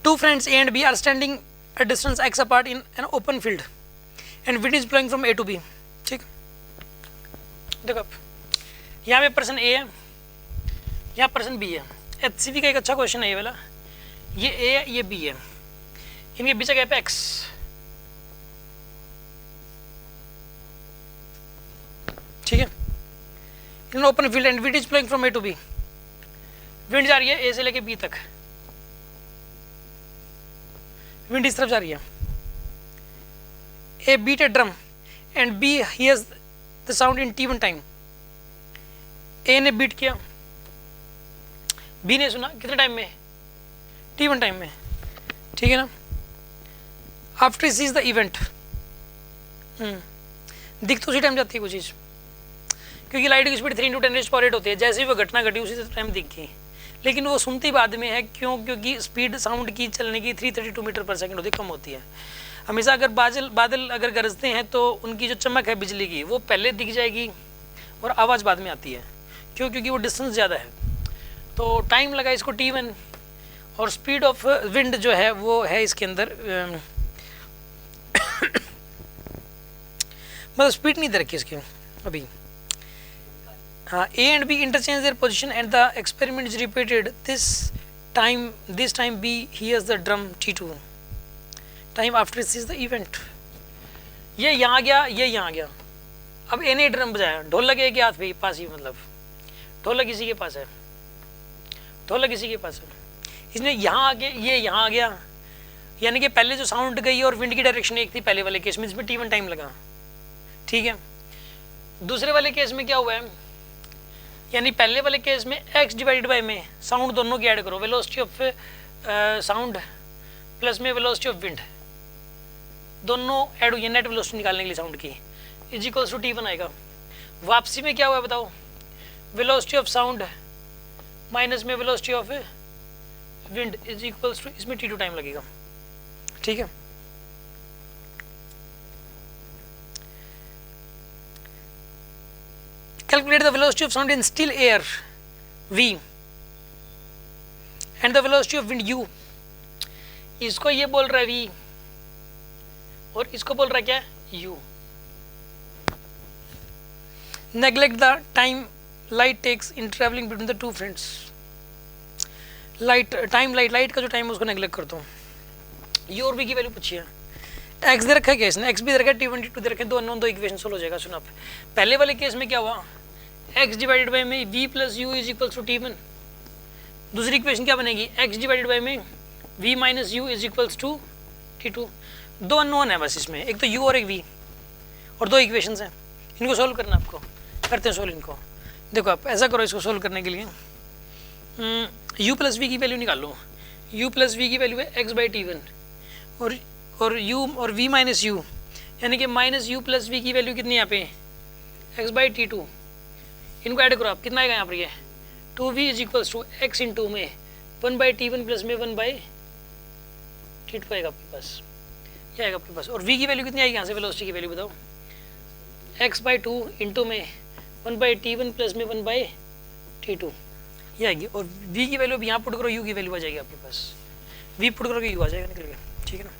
Two friends A and B are standing a distance x apart in an open field and wind is blowing from A to B. ठीक, देखो अब यहाँ पे person A है, यहाँ person B है। HCV का एक अच्छा क्वेश्चन है ये वाला। ये A है, ये B है, इनके बीच का गैप है x। ठीक है, in open field and wind is blowing from A to B। Wind जा रही है A से लेके B तक, विंड इस तरफ जा रही है। A beat a drum and B hears the sound in T1 time। A ने बीट किया, B ने सुना कितने टाइम में? T1 टाइम में। ठीक है ना। आफ्टर सीज द इवेंट, दिख तो उसी टाइम जाती है कोई चीज़, क्योंकि लाइट की स्पीड 3×10⁸ होती है। जैसे ही वो घटना घटी उसी टाइम दिख गई, लेकिन वो सुनती बाद में है। क्यों? क्योंकि स्पीड साउंड की चलने की 332 मीटर पर सेकंड होती है, कम होती है। हमेशा अगर बादल अगर गरजते हैं तो उनकी जो चमक है बिजली की वो पहले दिख जाएगी और आवाज़ बाद में आती है। क्यों? क्योंकि वो डिस्टेंस ज़्यादा है। तो टाइम लगा इसको T1 और स्पीड ऑफ विंड जो है वो है इसके अंदर मतलब स्पीड नहीं दे रखी इसकी अभी। हाँ, A and B interchange their position and the experiment is repeated. This time B hears the drum T2 time after it sees the event। ये यहाँ गया, ये यहाँ गया। अब A ने ड्रम बजाया, ढोलक एक हाथ पे पास ही, मतलब ढोलक इसी के पास है, ढोलक इसी के पास है। इसने यहाँ आके ये यहाँ आ गया, यानी कि पहले जो साउंड गई और विंड की डायरेक्शन एक थी पहले वाले केस में, इसमें T1 टाइम लगा। ठीक है, दूसरे वाले केस में क्या हुआ है, यानी पहले वाले केस में x डिवाइडेड बाय में साउंड दोनों की ऐड करो, वेलोसिटी ऑफ साउंड प्लस में वेलोसिटी ऑफ विंड, दोनों ऐड हुई है नेट वेलोसिटी निकालने के लिए साउंड की, इज इक्वल्स टू T1 आएगा। वापसी में क्या हुआ है बताओ, वेलोसिटी ऑफ साउंड माइनस में velocity of wind is equals to, इसमें T2 टाइम लगेगा। ठीक है, calculate the velocity of sound in still air v and the velocity of wind u। इसको ये बोल रहा है v और इसको बोल रहा है क्या, u। neglect the time light takes in traveling between the two friends। Light का जो टाइम है उसको नेग्लेक्ट करता हूँ। u और v की वैल्यू पूछी है, x दे रखा है, इसने x भी दे रखा है, T1 T2 दे रखे हैं, दो इक्वेशन सोल्व हो जाएगा। सुनो, पहले वाले केस में क्या हुआ, x डिवाइडेड बाई में v plus u is equals to T1। दूसरी इक्वेशन क्या बनेगी, x डिवाइडेड बाई में v minus u is equals to T2। दो अननोन है बस इसमें, एक तो u और एक v, और दो इक्वेशंस हैं, इनको सोल्व करना आपको। करते हैं सोल्व इनको। देखो आप ऐसा करो, इसको सोल्व करने के लिए u प्लस वी की वैल्यू निकाल लो। u प्लस वी की वैल्यू है x बाई T1 और u और v माइनस यू, यानी कि माइनस यू प्लस वी की वैल्यू कितनी है यहाँ पे, x बाई T2। इनको ऐड करो आप, कितना आएगा यहाँ पर, ये 2v is equals to x इन 2 में 1 बाई T1 प्लस में 1 बाई T2 आएगा आपके पास, ये आएगा आपके पास। और v की वैल्यू कितनी आएगी यहाँ से, वेलोसिटी की वैल्यू बताओ, x बाई 2 इंटू में 1 बाई T1 प्लस में 1 बाई T2, ये आएगी। और v की वैल्यू अब यहाँ पुट करो, u की वैल्यू आ जाएगी आपके पास, v पुट करोगे u आ जाएगा निकल के। ठीक है ना।